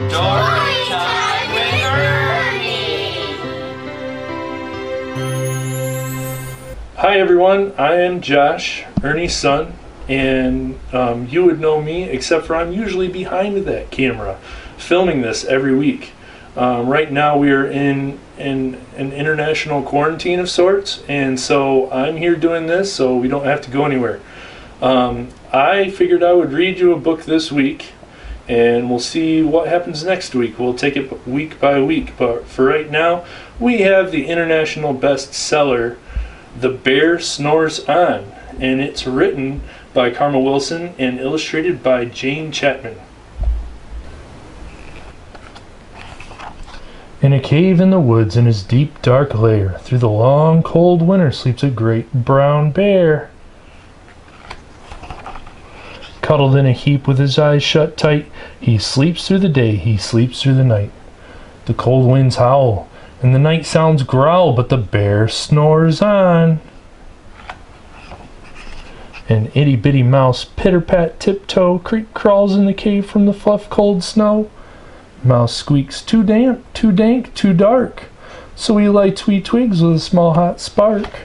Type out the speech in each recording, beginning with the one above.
Storytime with Ernie! Hi everyone, I am Josh, Ernie's son, and you would know me except for I'm usually behind that camera filming this every week. Right now we are in an international quarantine of sorts, and so I'm here doing this so we don't have to go anywhere. I figured I would read you a book this week, and we'll see what happens next week. We'll take it week by week, but for right now we have the international bestseller, The Bear Snores On, and it's written by Karma Wilson and illustrated by Jane Chapman. In a cave in the woods in his deep dark lair, through the long cold winter sleeps a great brown bear. Cuddled in a heap with his eyes shut tight, he sleeps through the day, he sleeps through the night. The cold winds howl, and the night sounds growl, but the bear snores on. An itty-bitty mouse, pitter-pat, tiptoe, creep crawls in the cave from the fluff cold snow. Mouse squeaks, too damp, too dank, too dark, so he lights wee twigs with a small hot spark.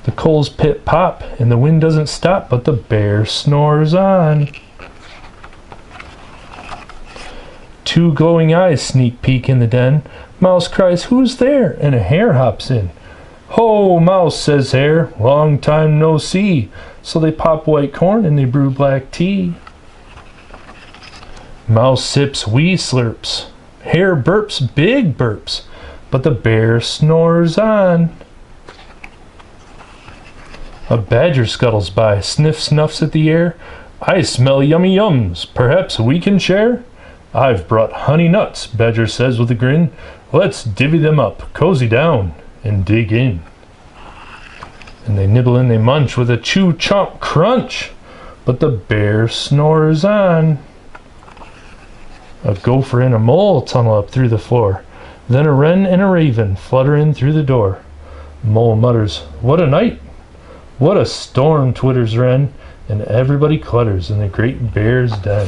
The coals pit-pop, and the wind doesn't stop, but the bear snores on. Two glowing eyes sneak peek in the den. Mouse cries, "Who's there?" and a hare hops in. "Ho, Mouse," says Hare, "long time no see." So they pop white corn and they brew black tea. Mouse sips wee slurps. Hare burps big burps, but the bear snores on. A badger scuttles by, sniff snuffs at the air. "I smell yummy yums, perhaps we can share?" "I've brought honey nuts," Badger says with a grin. "Let's divvy them up, cozy down, and dig in." And they nibble and they munch with a chew chomp crunch, but the bear snores on. A gopher and a mole tunnel up through the floor. Then a wren and a raven flutter in through the door. Mole mutters, "What a night! What a storm," twitters wren, and everybody clutters in the great bear's den.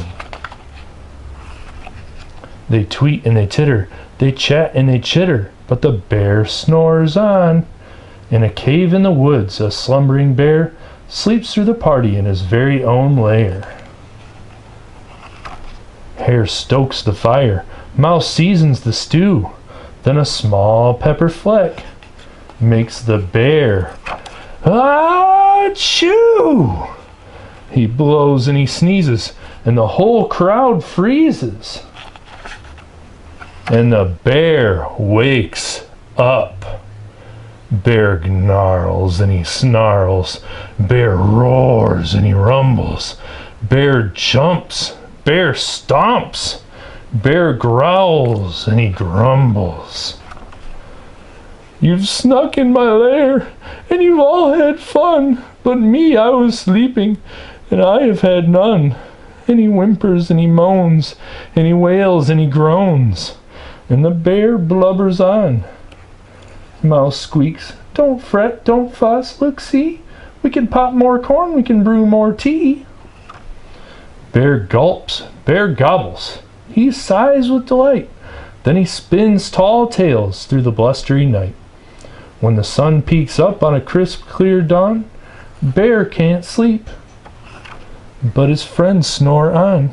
They tweet and they titter, they chat and they chitter, but the bear snores on. In a cave in the woods, a slumbering bear sleeps through the party in his very own lair. Hare stokes the fire, Mouse seasons the stew, then a small pepper fleck makes the bear achoo! He blows and he sneezes, and the whole crowd freezes. And the bear wakes up. Bear gnarls and he snarls. Bear roars and he rumbles. Bear jumps. Bear stomps. Bear growls and he grumbles. "You've snuck in my lair, and you've all had fun, but me, I was sleeping, and I have had none." And he whimpers and he moans, and he wails and he groans, and the bear blubbers on. Mouse squeaks, "Don't fret, don't fuss, look, see, we can pop more corn, we can brew more tea." Bear gulps, bear gobbles, he sighs with delight, then he spins tall tales through the blustery night. When the sun peeks up on a crisp, clear dawn, Bear can't sleep, but his friends snore on.